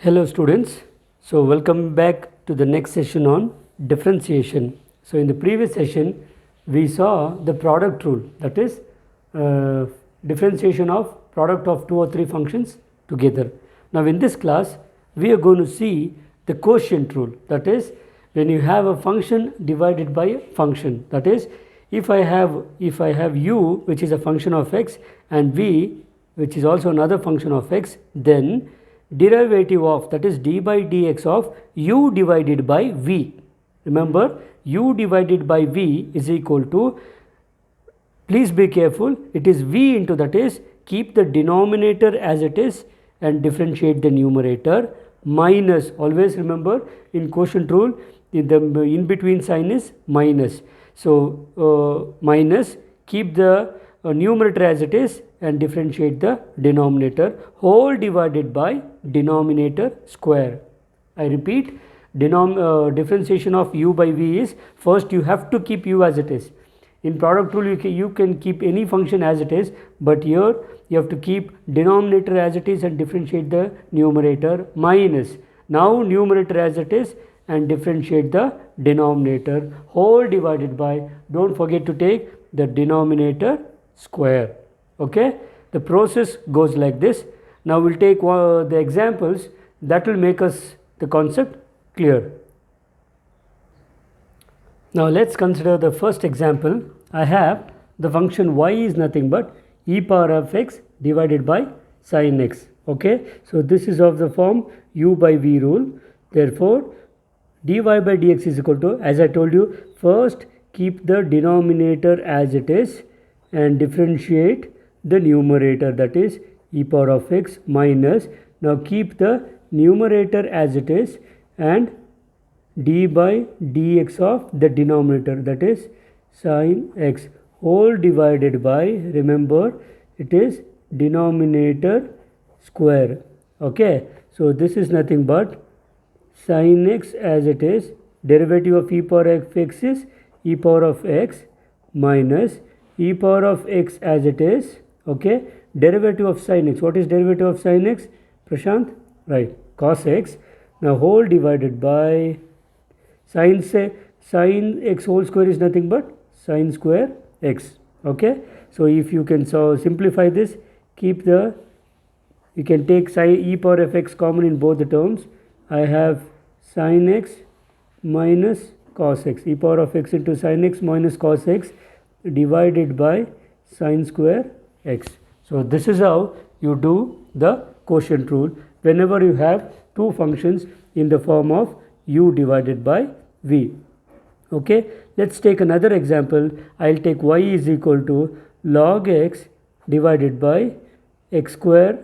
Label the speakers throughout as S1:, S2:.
S1: Hello students, so welcome back to the next session on differentiation. So in the previous session we saw the product rule, that is differentiation of product of two or three functions together. Now in this class we are going to see the quotient rule, that is when you have a function divided by a function, that is if I have u which is a function of x and v which is also another function of x, then derivative of, that is d by dx of u divided by v. Remember, u divided by v is equal to, please be careful, it is v into, that is keep the denominator as it is and differentiate the numerator, minus, always remember in quotient rule the in between sign is minus. So minus, keep the numerator as it is and differentiate the denominator, whole divided by denominator square. I repeat, differentiation of u by v is, first you have to keep u as it is. In product rule you can keep any function as it is, but here you have to keep denominator as it is and differentiate the numerator, minus, now numerator as it is and differentiate the denominator, whole divided by, don't forget to take the denominator square. Okay, the process goes like this. Now we'll take the examples that will make us the concept clear. Now let's consider the first example. I have the function y is nothing but e power of x divided by sin x. Okay, so this is of the form u by v rule. Therefore dy by dx is equal to, as I told you, first keep the denominator as it is and differentiate the numerator, that is e power of x, minus, now keep the numerator as it is and d by dx of the denominator, that is sin x, whole divided by, remember it is denominator square. Okay, so this is nothing but sin x as it is, derivative of e power of x is e power of x, minus e power of x as it is. Okay, derivative of sin x, what is derivative of sin x, Prashant? Right, cos x, now whole divided by sin x whole square is nothing but sin square x. Okay, so if you can simplify this, keep the, you can take sin e power of x common in both the terms. I have sin x minus cos x, e power of x into sin x minus cos x divided by sin square x. So this is how you do the quotient rule whenever you have two functions in the form of u divided by v. Okay, let's take another example. I'll take y is equal to log x divided by x square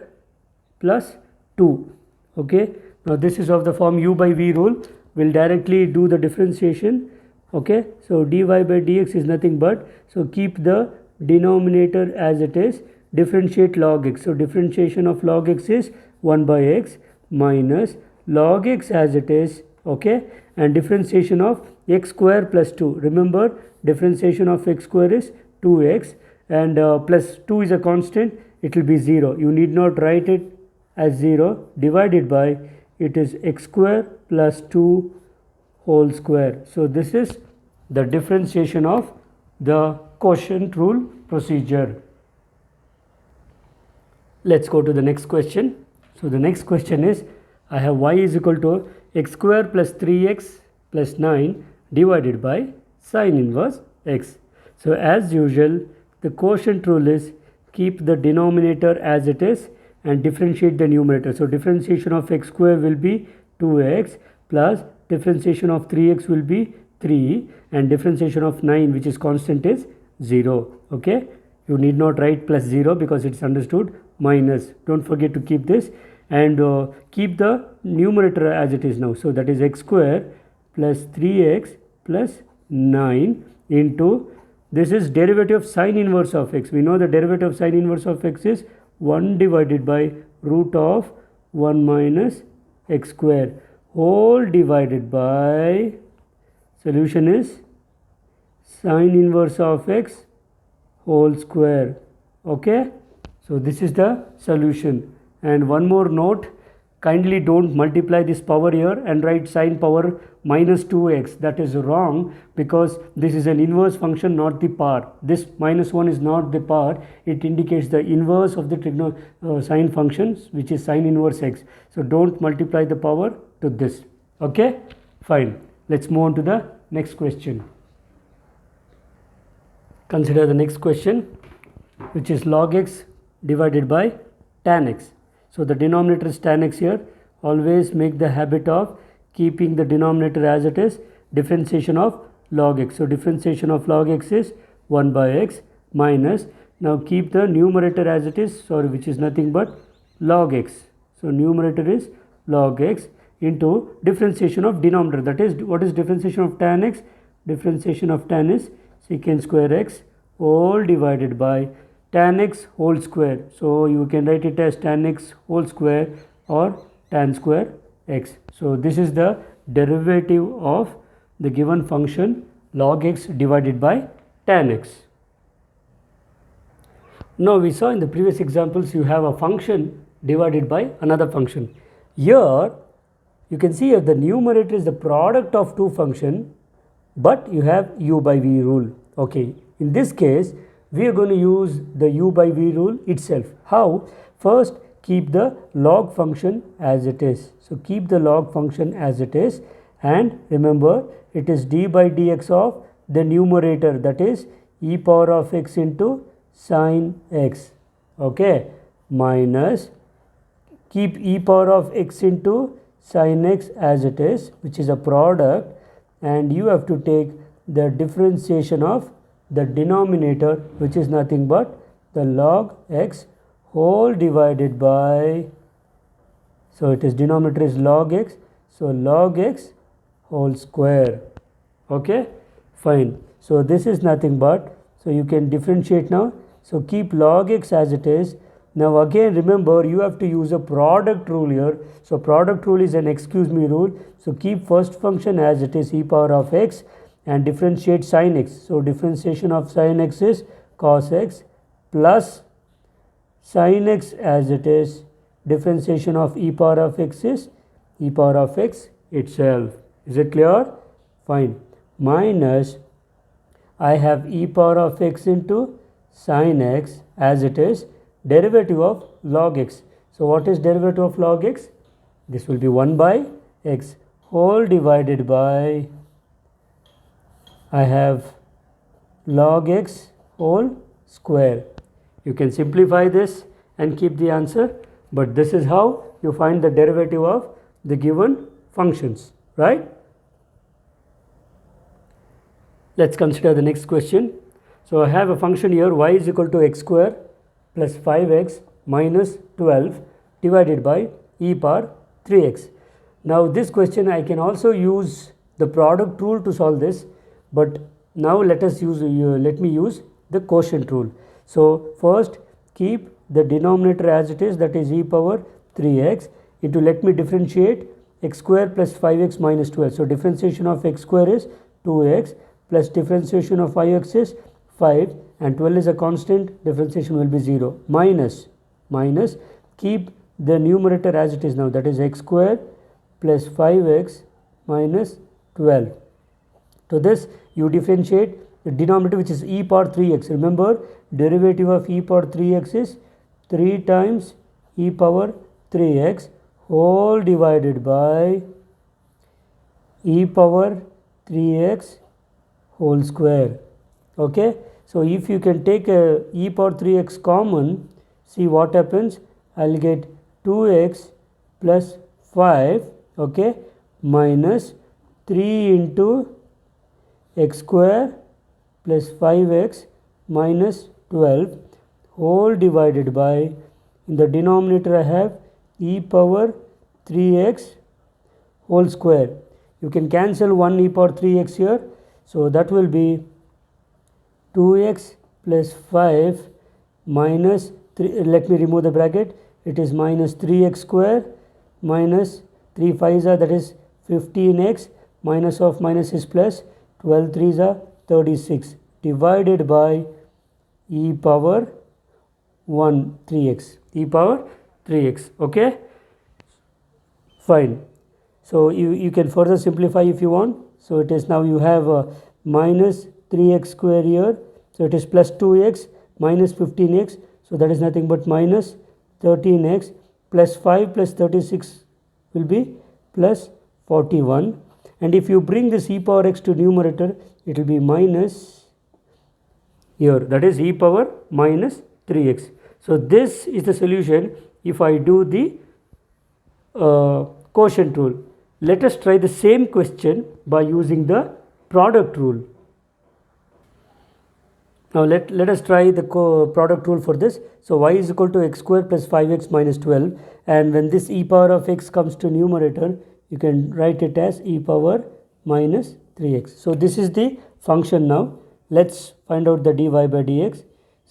S1: plus 2. Okay, now this is of the form u by v rule. We'll directly do the differentiation. Okay, so dy by dx is nothing but, so keep the denominator as it is, differentiate log x, so differentiation of log x is 1 by x, minus log x as it is. Okay, and differentiation of x square plus 2, remember differentiation of x square is 2x and plus 2 is a constant, it will be 0, you need not write it as 0, divided by, it is x square plus 2 whole square. So this is the differentiation of the quotient rule procedure. Let's go to the next question. So the next question is, I have y is equal to x square plus 3x plus 9 divided by sin inverse x. So as usual, the quotient rule is keep the denominator as it is and differentiate the numerator. So differentiation of x square will be 2x plus differentiation of 3x will be 3 and differentiation of 9, which is constant, is 0. Okay, you need not write plus 0 because it's understood, minus, don't forget to keep this and keep the numerator as it is now. So that is x square plus 3x plus 9 into, this is derivative of sin inverse of x. We know the derivative of sin inverse of x is 1 divided by root of 1 minus x square, whole divided by, solution is sin inverse of x whole square. Okay, so this is the solution. And one more note, kindly don't multiply this power here and write sine power minus 2x. That is wrong, because this is an inverse function, not the power. This minus 1 is not the power, it indicates the inverse of the sine functions, which is sine inverse x. So don't multiply the power to this. Okay, fine. Let's move on to the next question. Consider the next question, which is log x divided by tan x. So the denominator is tan x here. Always make the habit of keeping the denominator as it is. Differentiation of log x. So differentiation of log x is 1 by x minus, now keep the numerator as it is, which is nothing but log x. So numerator is log x into differentiation of denominator. That is, what is differentiation of tan x? Differentiation of tan is secant square x whole divided by tan x whole square. So you can write it as tan x whole square or tan square x. So this is the derivative of the given function log x divided by tan x. Now we saw in the previous examples you have a function divided by another function. Here you can see the numerator is the product of two functions, but you have u by v rule. Okay, in this case we are going to use the u by v rule itself. How? First, keep the log function as it is. So keep the log function as it is, and remember it is d by dx of the numerator, that is e power of x into sine x. Okay, minus keep e power of x into sine x as it is, which is a product, and you have to take the differentiation of the denominator, which is nothing but the log x whole divided by, so it is denominator is log x, so log x whole square. Okay, fine. So this is nothing but, so you can differentiate now. So keep log x as it is. Now again remember you have to use a product rule here. So product rule is an excuse me rule. So keep first function as it is, e power of x, and differentiate sine x. So differentiation of sine x is cos x plus sine x as it is. Differentiation of e power of x is e power of x itself. Is it clear? Fine. Minus I have e power of x into sine x as it is, derivative of log x. So what is derivative of log x? This will be 1 by x whole divided by, I have log x whole square. You can simplify this and keep the answer, but this is how you find the derivative of the given functions, right? Let's consider the next question. So I have a function here, y is equal to x square plus 5x minus 12 divided by e power 3x. Now this question I can also use the product rule to solve this, but now let me use the quotient rule. So first keep the denominator as it is, that is e power 3x into, let me differentiate x square plus 5x minus 12. So differentiation of x square is 2x plus differentiation of 5x is 5, and 12 is a constant, differentiation will be 0, minus keep the numerator as it is now, that is x square plus 5x minus 12. To this you differentiate the denominator, which is e power 3x. Remember derivative of e power 3x is 3 times e power 3x whole divided by e power 3x whole square. Okay, so if you can take a e power 3x common, see what happens. I'll get 2x plus 5, okay, minus 3 into x square plus 5x minus 12 whole divided by, in the denominator I have e power 3x whole square. You can cancel 1 e power 3x here, so that will be 2x plus 5 minus 3, let me remove the bracket, it is minus 3x square minus 3 5s are, that is 15x, minus of minus is plus, 12 3s are 36 divided by e power 3x, e power 3x. Okay, Fine. So you can further simplify if you want. So it is now you have minus 3x square here. So it is plus 2x minus 15x. So that is nothing but minus 13x plus 5 plus 36 will be plus 41. And if you bring this e power x to numerator, it will be minus here, that is e power minus 3x. So this is the solution if I do the quotient rule. Let us try the same question by using the product rule. Now let us try the product rule for this. So y is equal to x square plus 5x minus 12, and when this e power of x comes to numerator, you can write it as e power minus 3x. So this is the function now. Let's find out the dy by dx.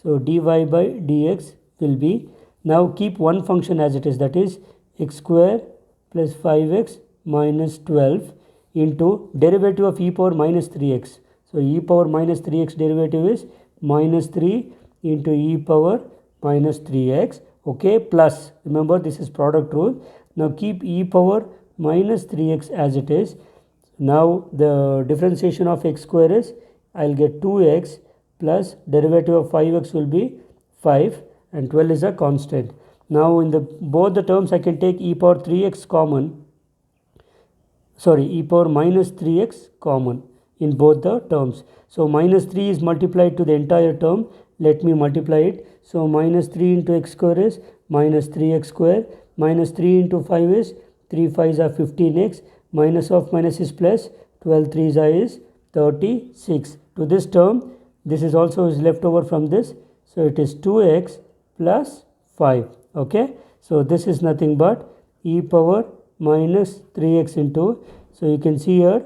S1: So dy by dx will be, now keep one function as it is, that is x square plus 5x minus 12 into derivative of e power minus 3x. So e power minus 3x derivative is minus 3 into e power minus 3x, okay, plus, remember this is product rule. Now keep e power minus 3x as it is. Now the differentiation of x square is, I'll get 2x plus derivative of 5x will be 5 and 12 is a constant. Now in the both the terms I can take e power 3x common, sorry, e power minus 3x common in both the terms. So minus 3 is multiplied to the entire term. Let me multiply it. So minus 3 into x square is minus 3x square, minus 3 into 5 is 3 5s are 15x, minus of minus is plus, 12 3s are is 36. To this term, this is also is left over from this. So it is 2x plus 5. Okay. So this is nothing but e power minus 3x into, so you can see here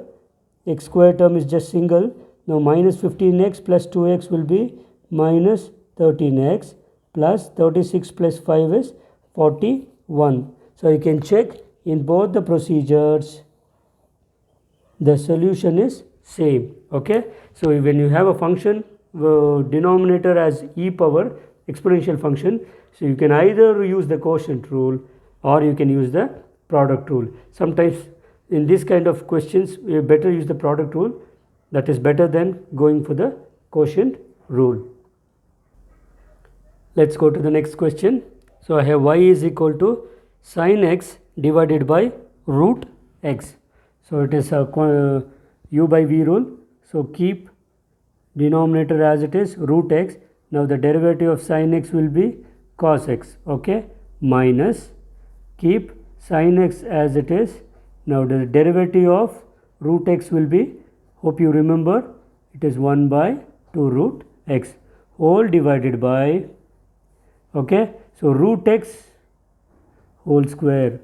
S1: x square term is just single. Now minus 15x plus 2x will be minus 13x plus 36 plus 5 is 41. So you can check in both the procedures the solution is same. Okay. So when you have a function denominator as e power exponential function, so you can either use the quotient rule or you can use the product rule. Sometimes in this kind of questions we better use the product rule, that is better than going for the quotient rule. Let's go to the next question. So I have y is equal to sin x divided by root x. So it is a u by v rule. So keep denominator as it is, root x. Now the derivative of sin x will be cos x, okay, minus, keep sin x as it is. Now the derivative of root x will be, hope you remember, it is 1 by 2 root x whole divided by, okay, so root x whole square.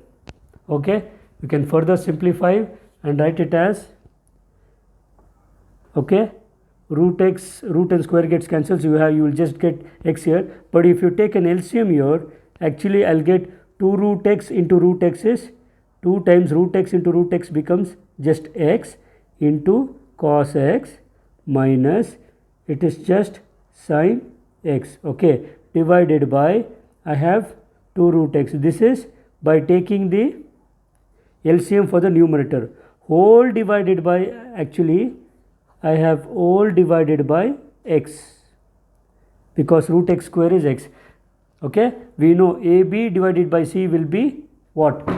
S1: Okay, we can further simplify and write it as, okay, root x, root and square gets cancelled, so you will just get x here. But if you take an LCM here, actually I'll get 2 root x into root x is 2 times root x into root x becomes just x into cos x minus, it is just sin x, okay, divided by, I have 2 root x. This is by taking the LCM for the numerator, whole divided by, actually I have whole divided by x because root x square is x. Okay, we know AB divided by C will be what?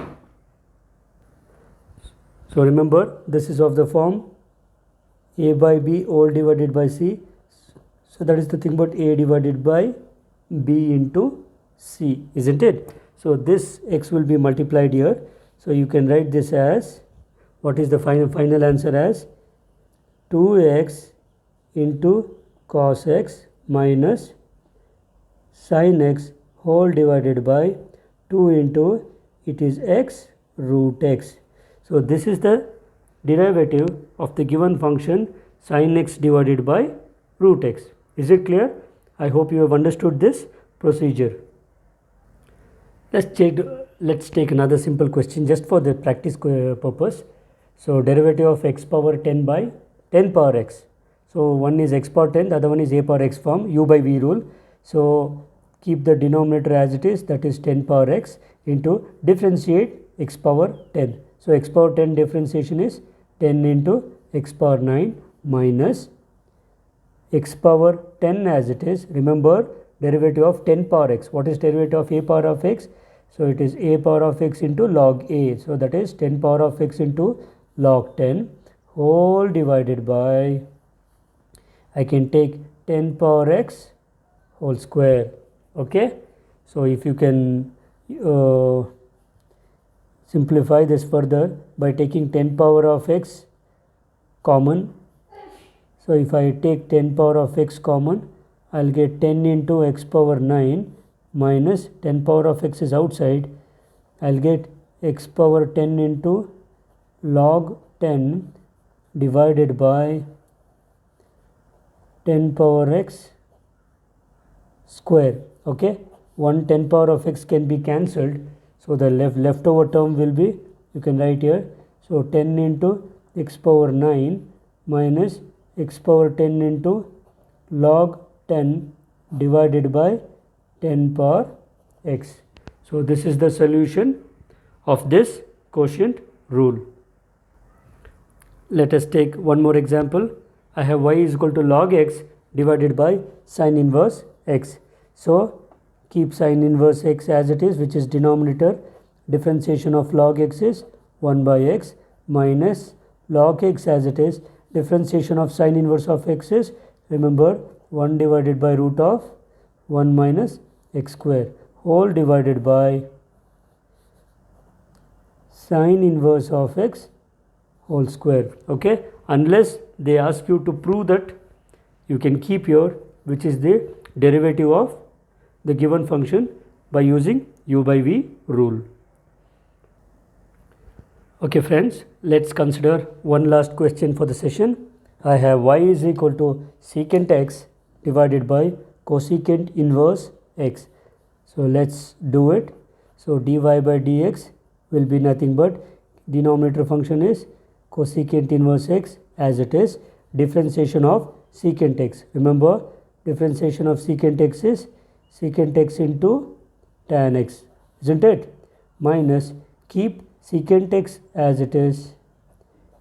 S1: So remember, this is of the form A by B whole divided by C. So that is the thing about A divided by B into C, isn't it? So this x will be multiplied here. So you can write this as, what is the final answer as 2x into cos x minus sin x whole divided by 2 into, it is x root x. So this is the derivative of the given function sin x divided by root x. Is it clear? I hope you have understood this procedure. Let's take another simple question just for the practice purpose. So derivative of x power 10 by 10 power x. So one is x power 10, the other one is a power x form, u by v rule. So keep the denominator as it is, that is 10 power x into differentiate x power 10. So x power 10 differentiation is 10 into x power 9 minus x power 10 as it is. Remember, derivative of 10 power x. What is derivative of a power of x? So it is a power of x into log a. So that is 10 power of x into log 10 whole divided by, I can take 10 power x whole square. Okay. So if you can simplify this further by taking 10 power of x common. So if I take 10 power of x common, I'll get 10 into x power 9 minus 10 power of x is outside. I'll get x power 10 into log 10 divided by 10 power x square. Okay, 10 power of x can be cancelled, so the leftover term will be, you can write here, so 10 into x power 9 minus x power 10 into log 10 divided by 10 power x. So this is the solution of this quotient rule. Let us take one more example. I have y is equal to log x divided by sine inverse x. So keep sine inverse x as it is, which is denominator. Differentiation of log x is 1 by x minus log x as it is. Differentiation of sine inverse of x is, remember, 1 divided by root of 1 minus x square whole divided by sine inverse of x whole square. Okay, unless they ask you to prove that, you can keep your, which is the derivative of the given function by using u by v rule. Okay friends, let's consider one last question for the session. I have y is equal to secant x divided by cosecant inverse x. So let's do it. So dy by dx will be nothing but, denominator function is cosecant inverse x as it is. Differentiation of secant x. Remember, differentiation of secant x is secant x into tan x, isn't it? Minus, keep secant x as it is.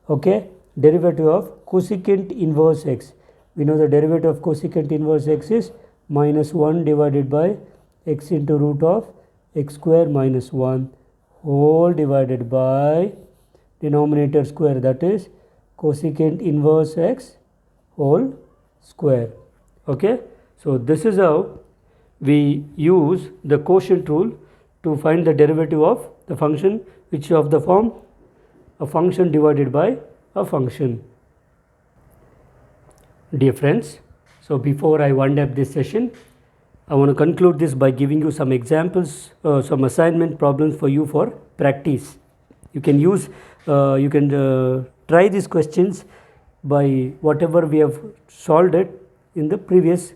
S1: Okay, derivative of cosecant inverse x. We know the derivative of cosecant inverse x is minus 1 divided by x into root of x square minus 1 whole divided by denominator square, that is cosecant inverse x whole square. Okay, so this is how we use the quotient rule to find the derivative of the function, which is of the form a function divided by a function. Dear friends, so before I wind up this session, I want to conclude this by giving you some examples, some assignment problems for you for practice. You can use, try these questions by whatever we have solved it in the previous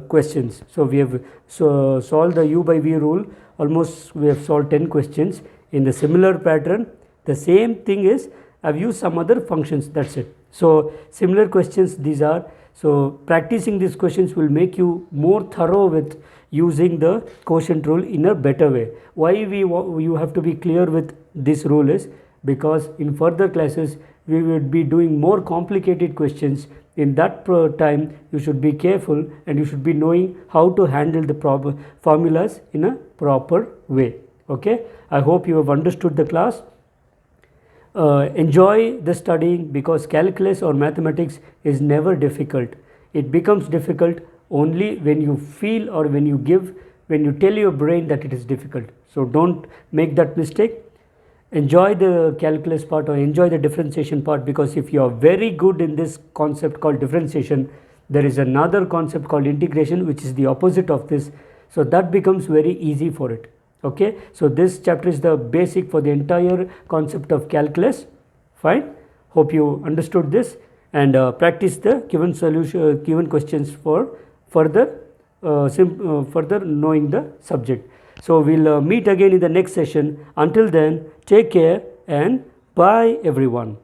S1: questions. So we have solved the u by v rule, almost we have solved 10 questions in the similar pattern. The same thing is, I've used some other functions, that's it. So similar questions these are. So practicing these questions will make you more thorough with using the quotient rule in a better way. Why you have to be clear with this rule is because in further classes we would be doing more complicated questions. In that time you should be careful and you should be knowing how to handle the proper formulas in a proper way. Okay, I hope you have understood the class. Enjoy the studying, because calculus or mathematics is never difficult. It becomes difficult only when you feel or when you tell your brain that it is difficult. So don't make that mistake. Enjoy the calculus part or enjoy the differentiation part, because if you are very good in this concept called differentiation, there is another concept called integration which is the opposite of this. So that becomes very easy for it. Okay, so this chapter is the basic for the entire concept of calculus. Fine, hope you understood this and practice the given solution, given questions for further further knowing the subject. So we'll meet again in the next session. Until then, take care and bye everyone.